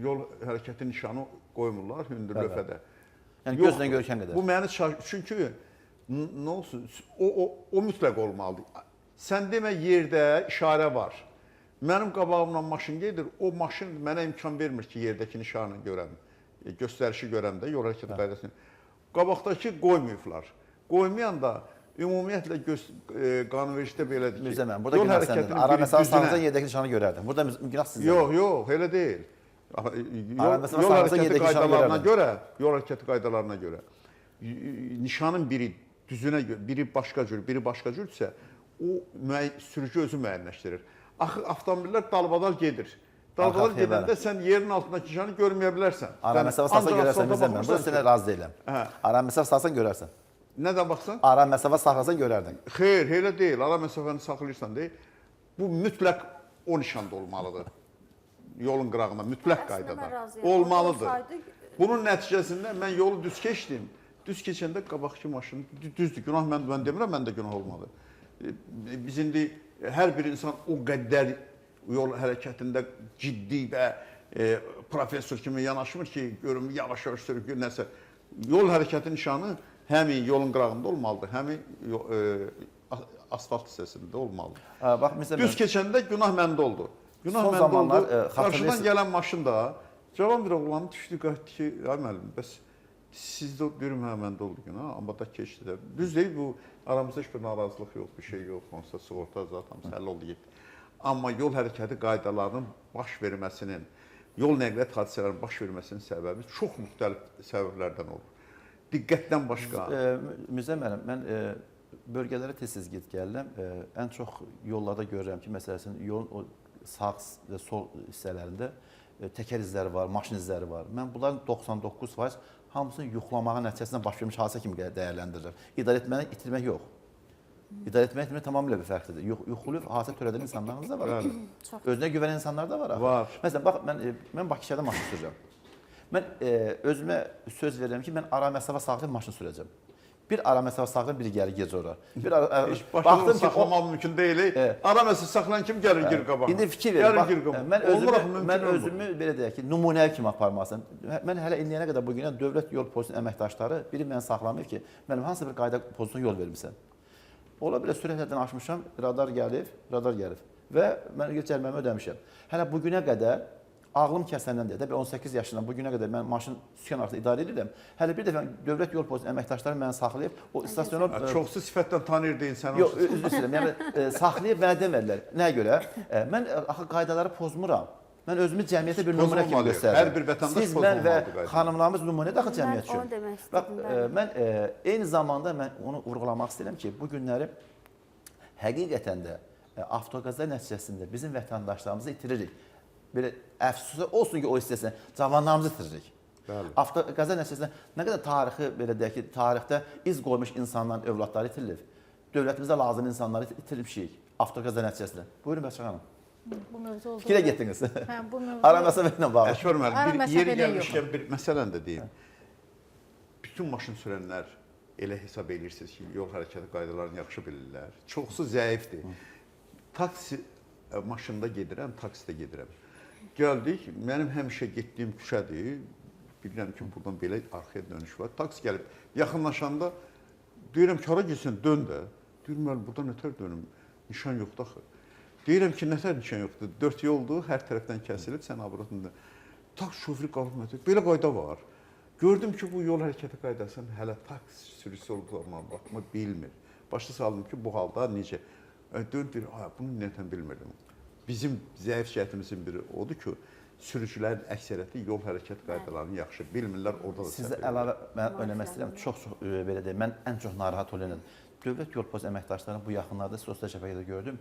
yol hərəkəti nişanı qoymurlar hündür lövhədə. Yəni gözlə görkən qədər. Bu məni çünki nə olsun, o mütləq olmalıdır. Sən demə yerdə işarə var. Mənim qabağımla maşın gedir, o maşın mənə imkan vermir ki, yerdəki nişanı görəm, göstərişi görəm də, yol hərəkəti qaydasını. Qabaqdakı qoymayıblar. Qoymayan da ümumiyyətlə qanunvericidə belədir ki, Mirzə müəllim, burada günah səndədir. Ara məsələ sağınıza yerdəki nişanı görərdim. Burada günah sizdə. Yox, elə deyil. Yol hərəkəti qaydalarına görə nişanın biri düzünə görə, biri başqa cür, biri başqa cürsə, o sürücü özü müəyyənləşdirir. Axı avtomobillər dalbadal gedir. Dalbadal gedəndə sən yerin altındakı nişanı görməyə bilərsən. Ara məsələ saxsan görərsən Mirzə müəllim. Burada sənə razı deyiləm. Ara məsələ saxsan görərsən. Nədən baxsan? Ara məsələ saxlasan görərdin. Xeyr, elə deyil. Ara məsafəni saxlayırsan deyil. Bu mütləq o nişanda olmalıdır. Yolun qırağında, mütləq qaydada. Olmalıdır. Bunun nəticəsində mən yolu düz keçdim. Düz keçəndə qabaqki maşın düzdür. Günah mən demirəm, mən də günah olmalı. Biz indi hər bir insan o qədər yol hərəkətində ciddi və professor kimi yanaşmır ki, görüm yavaş-yavaş sürür, nəsə. Yol hərəkəti nişanı həmin yolun qırağında olmalıdır, həmin asfalt hissəsində olmalıdır. Bax, düz keçəndə günah məndə oldu. Günah məndə oldu. Qarşıdan gələn maşın da cavan bir oğlanı düşdü, qayıtdı ki, ay müəllim, bəs sizdə görüm məndə oldu günah, amma da keçdi də. Düz deyil, bu aramızda heç bir narazılıq yox, bir şey yox, onsuz sığorta zaten həll oldu getdi. Amma yol hərəkəti qaydalarının baş verməsinin, yol nəqliyyat hadisələrinin baş verməsinin səbəbi çox müxtəlif səbəblərdən olur. Diqqətdən başqa. Mirzə müəllim, mən bölgələrə tez-tez gəlirəm. Ən çox yollarda görürəm ki, məsələn, yolun o sağ və sol hissələrində təkər izləri var, maşın izləri var. Mən bunların 99% hamısını yoxlamağın nəticəsində baş vermiş hadisə kimi dəyərləndirirəm. İdarə etməni itirmək yox. İdarə etmək tamamilə bir fərqlidir. Yoxlayıb hadisə törədən insanlarımız da var. Özünə güvənən insanlar da var. Var. Məsələn, bax, mən Bakı şəhərdə maşın sürəcəm. Mən özümə söz verirəm ki, mən ara məsafə saxlayıb maşın sürəcəm. Bir ara məsafə saxlayıb, biri gəlir, gec ora. Başını saxlamaq mümkün deyil. Ara məsafə saxlayan kim gəlir, gir qabağa? İndi fikir verin. Mən özümü belə deyək ki, nümunəli kimi aparmalısın. Mən hələ indiyənə qədər bugünə dövlət yol polisinin əməkdaşları biri məni saxlamayıb ki, mənim hansı bir qayda pozusuna yol vermirsən. Ola belə sürətlərdən aşmışam, radar gəlib və mən cəriməmi ödəmişəm. Hələ bugünə qədər ağlım kəsəndən deyə, 18 yaşından bugünə qədər mən maşın sükan arasında idarə edirəm. Hələ bir dəfə dövlət yol polisinin əməkdaşları məni saxlayıb, o istasyona... Çoxsu sifətdən tanıyır deyin sən. Yox, üzr istəyirəm. Yəni, saxlayıb mənə demədilər. Nəyə görə? Mən axı qaydaları pozmuram. Mən özümü cəmiyyətə bir Pozulmalı. nümunə kimi göstərdim. Hər bir vətəndaş Siz, mən və pozulmalıdır qayda. xanımlarımız nümunə daxil Mən cəmiyyət onu üçün. demək Bax, istədim, bəli. mən eyni zamanda mən onu vurğulamaq istəyirəm ki, bu günləri həqiqətən də avtoqəza nəticəsində bizim vətəndaşlarımızı itiririk. Belə əfsuslar olsun ki, o hissəsində cavanlarımızı itiririk. Bəli. Avtoqəza nəticəsində nə qədər tarixi, belə deyək ki, tarixdə iz qoymuş insanların övladları itirilir. Dövlətimizə lazım insanları itirmişik avtoqəza nəticəsində. Buyurun Bəşər xanım. Bu mövzu oldu. Fikrə getdiniz. Hə, bu mövzu Ara məsələ ilə bağlı. Əşvar müəllim, Ara bir məsələ yeri yox. gəlmişkən bir məsələn də deyim. Bütün maşın sürənlər elə hesab edirsiniz ki, yol hərəkəti qaydalarını yaxşı bilirlər. Çoxsu zəifdir. Taksi maşında gedirəm, taksidə gedirəm. Gəldik, mənim həmişə getdiyim küçədir. Bilirəm ki, buradan belə arxaya dönüş var. Taksi gəlib yaxınlaşanda deyirəm ki, hara getsən, dön də. Deyirəm, mən buradan nətər dönüm? Nişan yoxdur axı. Deyirəm ki, nətər nişan yoxdur? 4 yoldur, hər tərəfdən kəsilib, sən abratında. Taksi şoförü qalıb mənə, belə qayda var. Gördüm ki, bu yol hərəkəti qaydasını hələ taksi sürücüsü olduqlarına baxma bilmir. Başda saldım ki, bu halda necə? Dön deyir, bunu nətən bilmirdim. Bizim zəif cəhətimizin biri odur ki, sürücülərin əksəriyyəti yol hərəkət qaydalarını yaxşı bilmirlər, orada da Sizdə əlavə mən önəmək istəyirəm, çox belə deyim, mən ən çox narahat olan Dövlət Yol Polisi əməkdaşlarının bu yaxınlarda sosial şəbəkədə gördüm.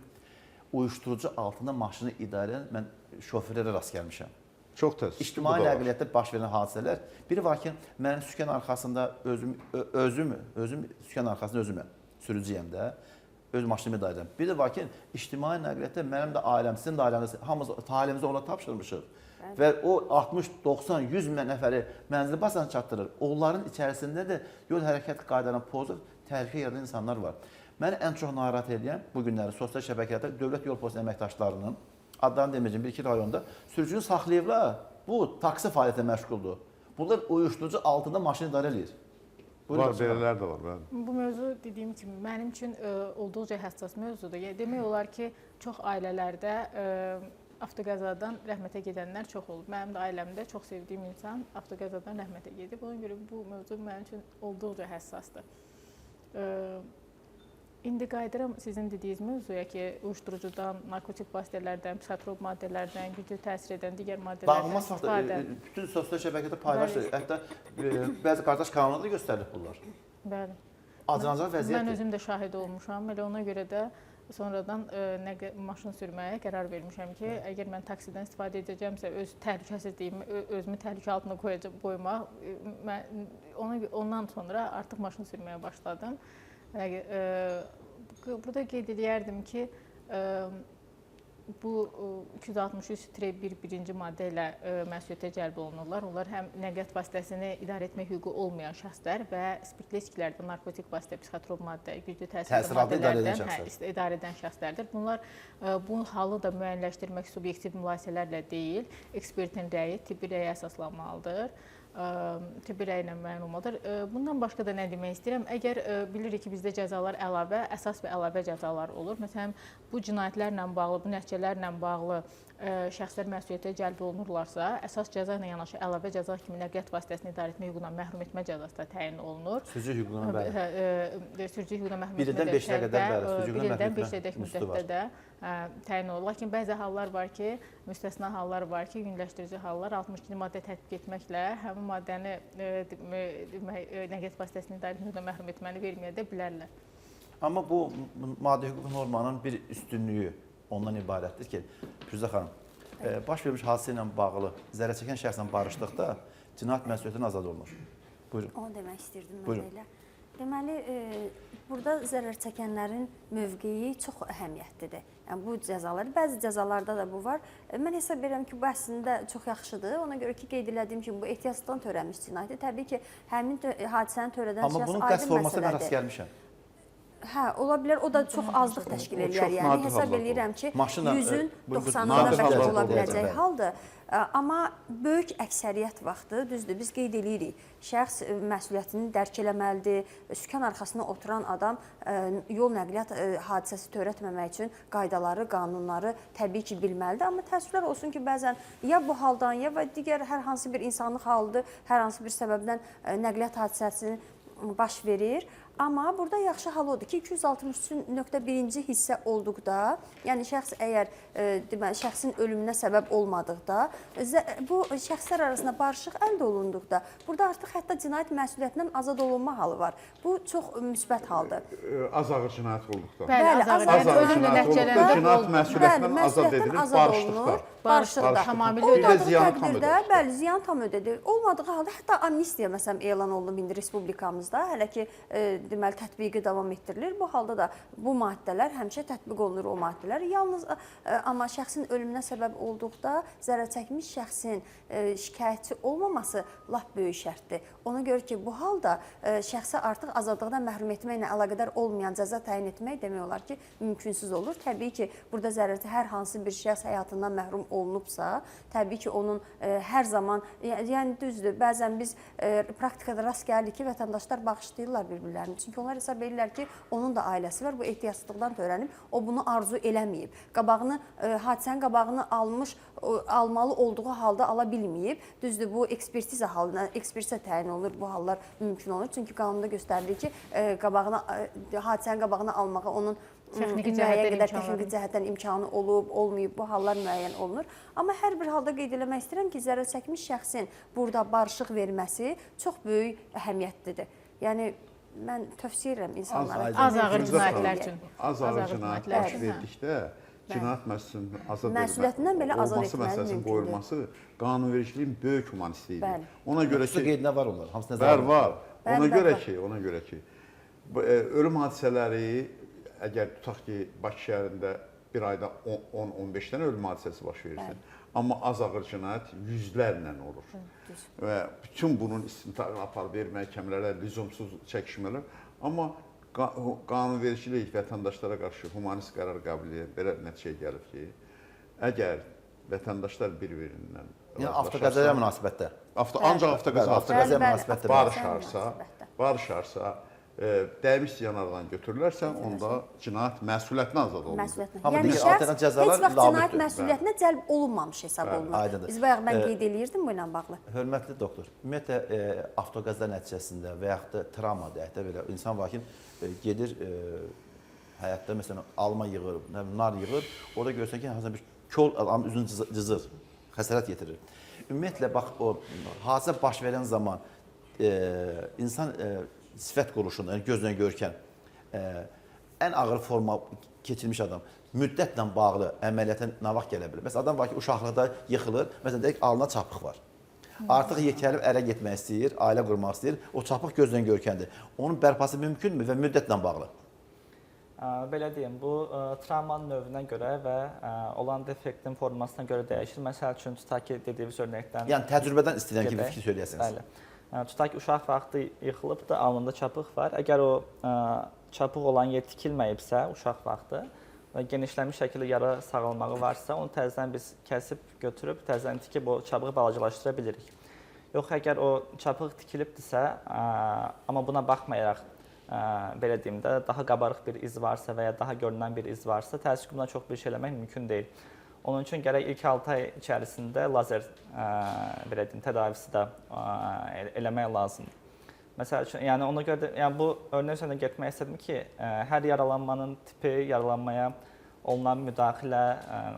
Uyuşdurucu altında maşını idarə edən mən şoförlərə rast gəlmişəm. Çox təəssüf. İctimai nəqliyyatda baş verən hadisələr, biri var ki, mənim sükan arxasında özüm sükan arxasında özüməm, sürücüyəm də, öz maşınımı idarə edirəm. Bir də var ki, ictimai nəqliyyatda mənim də ailəm, sizin də ailəniz, hamımız talihimizi ona tapşırmışıq. Və o 60, 90, 100 min nəfəri mənzili basana çatdırır. Onların içərisində də yol hərəkət qaydalarını pozub təhlükə yaradan insanlar var. Məni ən çox narahat edən bu günləri sosial şəbəkələrdə Dövlət Yol Polisi əməkdaşlarının adlarını deməyəcəm, bir-iki rayonda sürücünü saxlayıblar. Bu taksi fəaliyyətlə məşğuldur. Bunlar uyuşdurucu altında maşını idarə edir. Var, belələr də var. Bəli. Bu mövzu dediyim kimi mənim üçün olduqca həssas mövzudur. Demək olar ki, çox ailələrdə avtoqəzadan rəhmətə gedənlər çox olub. Mənim də ailəmdə çox sevdiyim insan avtoqəzadan rəhmətə gedib. Ona görə bu mövzu mənim üçün olduqca həssasdır. İndi qayıdıram sizin dediyiniz mövzuya ki, uyuşdurucudan, narkotik vasitələrdən, psixotrop maddələrdən, güclü təsir edən digər maddələrdən Bağımlılıq istifadə. bütün sosial şəbəkədə paylaşılır. Hətta bəzi qardaş kanallarda da göstərilir bunlar. Bəli. Acınacaq Mən vəziyyətdir. özüm də şahid olmuşam. Elə ona görə də sonradan maşın sürməyə qərar vermişəm ki, əgər mən taksidən istifadə edəcəmsə, öz təhlükəsizliyimi, özümü təhlükə altına qoymaq, ondan sonra artıq maşın sürməyə başladım. Burada qeyd edərdim ki, bu 263-1 birinci maddə ilə məsuliyyətə cəlb olunurlar. Onlar həm nəqliyyat vasitəsini idarə etmək hüququ olmayan şəxslər və spirtli içkilərdə, narkotik vasitə, psixotrop maddə, güclü təsirli maddələrdən idarə edən şəxslərdir. Bunlar bu halı da müəyyənləşdirmək subyektiv mülahisələrlə deyil, ekspertin rəyi, tibbi rəyə əsaslanmalıdır. Tibbi rəyi ilə müəyyən olmalıdır. Bundan başqa da nə demək istəyirəm? Əgər bilirik ki, bizdə cəzalar əlavə, əsas və əlavə cəzalar olur. Məsələn, bu cinayətlərlə bağlı, bu nəticələrlə bağlı şəxslər məsuliyyətə cəlb olunurlarsa, əsas cəza ilə yanaşı əlavə cəza kimi nəqliyyat vasitəsini idarə etmə hüququndan məhrum etmə cəzası da təyin olunur. Sürücü hüququna bəli. Sürücü hüququna məhrum etmə Birdən 5 ilə qədər bəli, sürücü hüququna birdən məhrum 5 ilədək müddətdə də təyin olunur. Lakin bəzi hallar var ki, müstəsna hallar var ki, yüngülləşdirici hallar 62-ci maddə tətbiq etməklə həmin maddəni nəqliyyat vasitəsini idarə etmə hüququndan məhrum etməni verməyə də bilərlər. Amma bu maddi hüquq normanın bir üstünlüyü ondan ibarətdir ki, Füzə xanım, baş vermiş hadisə ilə bağlı zərər çəkən şəxslə barışdıqda cinayət məsuliyyətindən azad olunur. Buyurun. Onu demək istirdim mən elə. Deməli, burada zərər çəkənlərin mövqeyi çox əhəmiyyətlidir. Yəni bu cəzalar, bəzi cəzalarda da bu var. Mən hesab edirəm ki, bu əslində çox yaxşıdır. Ona görə ki, qeyd elədiyim kimi bu ehtiyatdan törənmiş cinayətdir. Təbii ki, həmin hadisəni törədən şəxs aydın məsələdir. Amma bunun qəsd formasına mən rast gəlmişəm. Hə, ola bilər, o da çox azlıq təşkil edir. Yəni hesab eləyirəm ki, 100-ün 90-ında bəlkə ola biləcək haldır. Amma böyük əksəriyyət vaxtı, düzdür, biz qeyd eləyirik, şəxs məsuliyyətini dərk eləməlidir, sükan arxasında oturan adam yol nəqliyyat hadisəsi törətməmək üçün qaydaları, qanunları təbii ki, bilməlidir. Amma təəssüflər olsun ki, bəzən ya bu haldan, ya digər hər hansı bir insanlıq halıdır, hər hansı bir səbəbdən nəqliyyat hadisəsi baş verir. Amma burada yaxşı hal odur ki, 263.1-ci hissə olduqda, yəni şəxs əgər deməli şəxsin ölümünə səbəb olmadıqda, bu şəxslər arasında barışıq əldə olunduqda, burada artıq hətta cinayət məsuliyyətindən azad olunma halı var. Bu çox müsbət haldır. Az ağır cinayət olduqda. Bəli, az ağır cinayət olduqda cinayət məsuliyyətindən azad edilir barışdıqda. Barışdıqda tamamilə Olmadığı ziyanı tam təqdirdə, ödədir. bəli, ziyan tam ödədir. Olmadığı halda hətta amnistiya məsələn elan olunub indi respublikamızda, hələ ki deməli tətbiqi davam etdirilir. Bu halda da bu maddələr həmişə tətbiq olunur o maddələr. Yalnız amma şəxsin ölümünə səbəb olduqda zərər çəkmiş şəxsin şikayətçi olmaması lap böyük şərtdir. Ona görə ki, bu halda şəxsi artıq azadlıqdan məhrum etməklə əlaqədar olmayan cəza təyin etmək demək olar ki, mümkünsüz olur. Təbii ki, burada zərərçəkmiş hər hansı bir şəxs həyatından məhrum olunubsa, təbii ki, onun hər zaman, yəni düzdür, bəzən biz praktikada rast gəlirik ki, vətəndaşlar bağışlayırlar bir-birlərini. Çünki onlar hesab edirlər ki, onun da ailəsi var, bu ehtiyatsızlıqdan törənib, o bunu arzu eləməyib. Hadisənin qabağını almalı olduğu halda ala bilməyib. Düzdür, bu ekspertiza halına, ekspertiza təyin olunur, bu hallar mümkün olur. Çünki qanunda göstərilir ki, hadisənin qabağını almağa onun müəyyən qədər texniki cəhətdən imkanı olub, olmayıb, bu hallar müəyyən olunur. Amma hər bir halda qeyd eləmək istəyirəm ki, zərər çəkmiş şəxsin burada barışıq verməsi çox böyük əhəmiyyətlidir. Yəni, mən tövsiyə edirəm insanlara. Az ağır cinayətlər üçün. Az ağır cinayət baş verdikdə cinayət məsuliyyətindən azad məsuliyyətindən belə azad olması etməli məsələsinin qoyulması qanunvericiliyin böyük humanistliyidir. Bəli. Ona görə ki, qeydinə var onlar. Hamısı nəzərdə var. Ona görə ki, ölüm hadisələri əgər tutaq ki, Bakı şəhərində bir ayda 10-15 dənə ölüm hadisəsi baş verirsin. Amma az ağır cinayət yüzlərlə olur. Və bütün bunun istintaqını aparıb vermək, məhkəmələrə lüzumsuz çəkişmələr. Amma qanunvericilik vətəndaşlara qarşı humanist qərar qəbul edir. Belə nəticəyə gəlib ki, əgər vətəndaşlar bir-birindən avtoqəzaya münasibətdə. Ancaq avtoqəzaya münasibətdə barışarsa, dəymiş ziyanlardan götürülərsə, onda cinayət məsuliyyətindən azad olunur. Yəni şəxs heç vaxt cinayət məsuliyyətinə cəlb olunmamış hesab olunur. Biz bayaq mən qeyd eləyirdim bu ilə bağlı. Hörmətli doktor, ümumiyyətlə avtoqəza nəticəsində və yaxud da travma deyək də belə insan var ki, gedir həyatda məsələn alma yığır, nar yığır, orada görsən ki, hansısa bir kol adamın üzünü cızır, xəsarət yetirir. Ümumiyyətlə bax o hadisə baş verən zaman insan sifət quruluşunda, yəni gözlə görkən ən ağır forma keçirmiş adam müddətlə bağlı əməliyyata nə vaxt gələ bilər? Məsələn, adam var ki, uşaqlıqda yıxılır, məsələn, deyək, alnına çapıq var. Artıq yekəlib ərə getmək istəyir, ailə qurmaq istəyir, o çapıq gözlə görkəndir. Onun bərpası mümkünmü və müddətlə bağlı? Belə deyim, bu travmanın növünə görə və olan defektin formasına görə dəyişir. Məsəl üçün, tutaq ki, dediyimiz örnəkdən... Yəni, təcrübədən istəyirəm ki, bir fikir söyləyəsiniz. Bəli. Tutaq ki, uşaq vaxtı yıxılıb da alnında çapıq var. Əgər o çapıq olan yer tikilməyibsə, uşaq vaxtı və genişlənmiş şəkildə yara sağalmağı varsa, onu təzədən biz kəsib götürüb, təzədən tikib o çapığı balacalaşdıra bilirik. Yox, əgər o çapıq tikilibdirsə, amma buna baxmayaraq, belə deyim də, daha qabarıq bir iz varsa və ya daha görünən bir iz varsa, təəssüf ki, buna çox bir şey eləmək mümkün deyil. Onun üçün gərək ilk 6 ay içərisində lazer belə deyim, tədavisi də eləmək lazımdır. Məsəl üçün, yəni ona görə də, yəni bu örnək üzərində getmək istədim ki, hər yaralanmanın tipi, yaralanmaya olunan müdaxilə,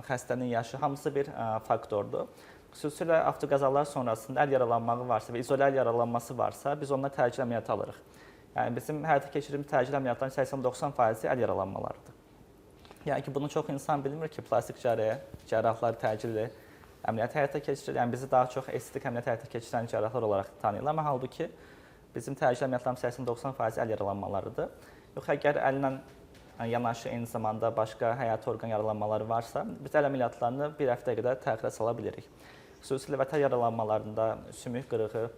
xəstənin yaşı hamısı bir faktordur. Xüsusilə avtoqəzalar sonrasında əl yaralanmağı varsa və izolə əl yaralanması varsa, biz onunla təcil əməliyyat alırıq. Yəni bizim həyata keçirdiyimiz təcil əməliyyatların 80-90% əl yaralanmalarıdır. Yəni ki, bunu çox insan bilmir ki, plastik cərrahlar təcili əməliyyat həyata keçirir. Yəni bizi daha çox estetik əməliyyat həyata keçirən cərrahlar olaraq tanıyırlar. Amma halbuki bizim təcili əməliyyatlarımız 80-90% əl yaralanmalarıdır. Yox, əgər əllə yanaşı eyni zamanda başqa həyati orqan yaralanmaları varsa, biz əl əməliyyatlarını bir həftəyə qədər təxirə sala bilirik. Xüsusilə vətər yaralanmalarında, sümük qırığı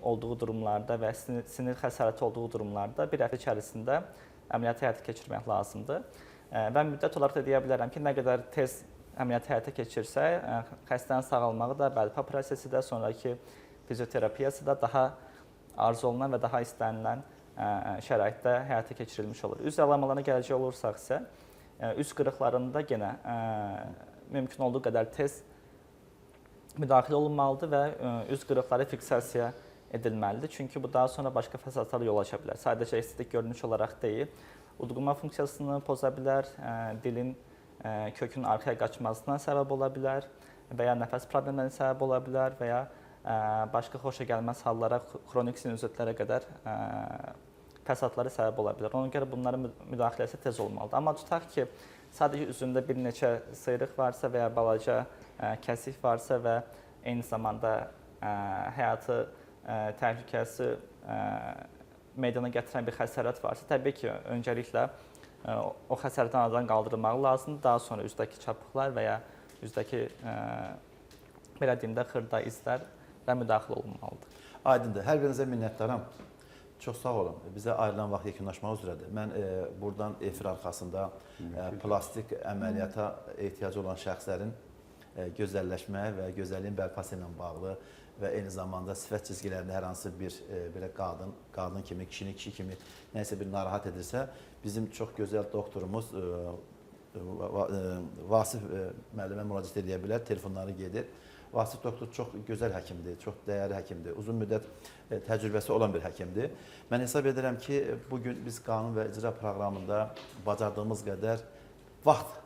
olduğu durumlarda və sinir xəsarəti olduğu durumlarda bir həftə içərisində əməliyyatı həyata keçirmək lazımdır. Və müddət olaraq da deyə bilərəm ki, nə qədər tez əməliyyat həyata keçirsə, xəstənin sağalmağı da, bərpa prosesi də, sonraki fizioterapiyası da daha arzu olunan və daha istənilən şəraitdə həyata keçirilmiş olur. Üz yaralanmalarına gələcək olursaq isə, üz qırıqlarında yenə mümkün olduğu qədər tez müdaxilə olunmalıdır və üz qırıqları fiksasiya edilməlidir. Çünki bu daha sonra başqa fəsadlara yol aça bilər. Sadəcə estetik görünüş olaraq deyil, udqunma funksiyasını poza bilər, dilin kökünün arxaya qaçmasına səbəb ola bilər və ya nəfəs problemlərinə səbəb ola bilər və ya başqa xoşagəlməz hallara, xronik sinüzitlərə qədər fəsadlara səbəb ola bilər. Ona görə bunların müdaxiləsi tez olmalıdır. Amma tutaq ki, sadəcə üzündə bir neçə sıyrıq varsa və ya balaca kəsik varsa və eyni zamanda həyatı təhlükəsi meydana gətirən bir xəsarət varsa, təbii ki, öncəliklə o xəsarətdən aradan qaldırılmağı lazımdır. Daha sonra üzdəki çapıqlar və ya üzdəki belə deyim də xırda izlər və müdaxilə olunmalıdır. Aydındır. Hər birinizə minnətdaram. Çox sağ olun. Bizə ayrılan vaxt yekunlaşmaq üzrədir. Mən buradan efir arxasında plastik əməliyyata ehtiyacı olan şəxslərin gözəlləşməyə və gözəlliyin bərpası ilə bağlı və eyni zamanda sifət cizgilərində hər hansı bir belə qadın kimi, kişi kimi nəsə bir narahat edirsə, bizim çox gözəl doktorumuz Vasif müəllimə müraciət edə bilər, telefonları gedir. Vasif doktor çox gözəl həkimdir, çox dəyərli həkimdir, uzun müddət təcrübəsi olan bir həkimdir. Mən hesab edirəm ki, bugün biz qanun və icra proqramında bacardığımız qədər vaxt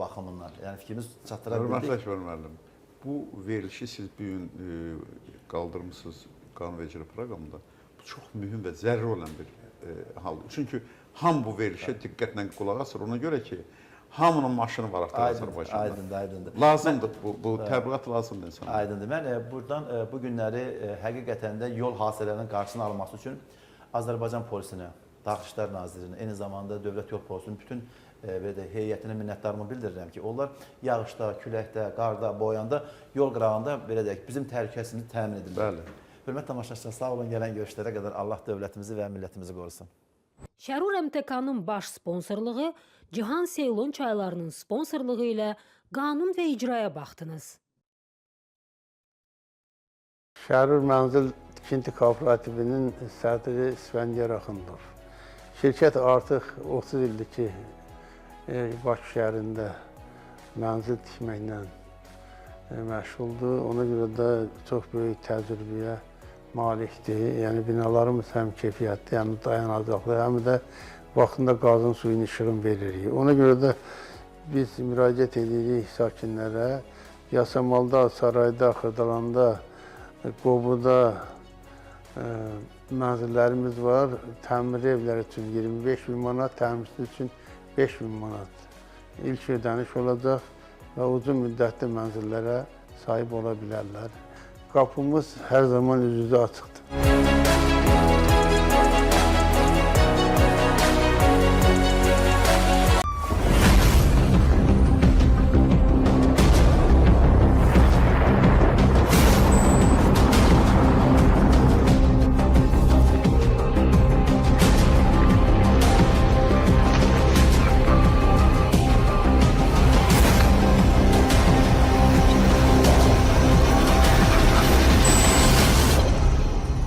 baxımından, yəni fikrimiz çatdıra bildik. Hörmətli Əkbər müəllim, bu verilişi siz bu gün qaldırmısınız qanun və icra proqramında. Bu çox mühüm və zəruri olan bir haldır. Çünki hamı bu verilişə diqqətlə qulaq asır. Ona görə ki, hamının maşını var artıq Azərbaycanda. Aydındır. Lazımdır bu təbliğat lazımdır insana. Aydındır. Mən buradan bu günləri həqiqətən də yol hadisələrinin qarşısını alması üçün Azərbaycan polisinə, Daxili İşlər Nazirinə, eyni zamanda Dövlət Yol Polisinin bütün heyətinə minnətdarımı bildirirəm ki, onlar yağışda, küləkdə, qarda, boyanda, yol qırağında belə deyək, bizim təhlükəsizliyimizi təmin edirlər. Bəli. Hörmətli tamaşaçılar, sağ olun, gələn görüşlərə qədər Allah dövlətimizi və millətimizi qorusun. Şərur MTK-nın baş sponsorluğu, Cihan Seylon çaylarının sponsorluğu ilə qanun və icraya baxdınız. Şərur Mənzil Tikinti Kooperativinin sədri İsfəndiyar Axundov. Şirkət artıq 30 ildir ki, Bakı şəhərində mənzil tikməklə məşğuldur. Ona görə də çox böyük təcrübəyə malikdir. Yəni binalarımız həm keyfiyyətli, həm dayanacaqlı, həm də vaxtında qazın suyun işığını veririk. Ona görə də biz müraciət edirik sakinlərə. Yasamalda, Sarayda, Xırdalanda, Qobuda mənzillərimiz var. Təmir evləri üçün 25 bin manat, təmirsiz üçün 5 bin manat ilk ödəniş olacaq və uzun müddətli mənzillərə sahib ola bilərlər. Qapımız hər zaman üz-üzə açıqdır.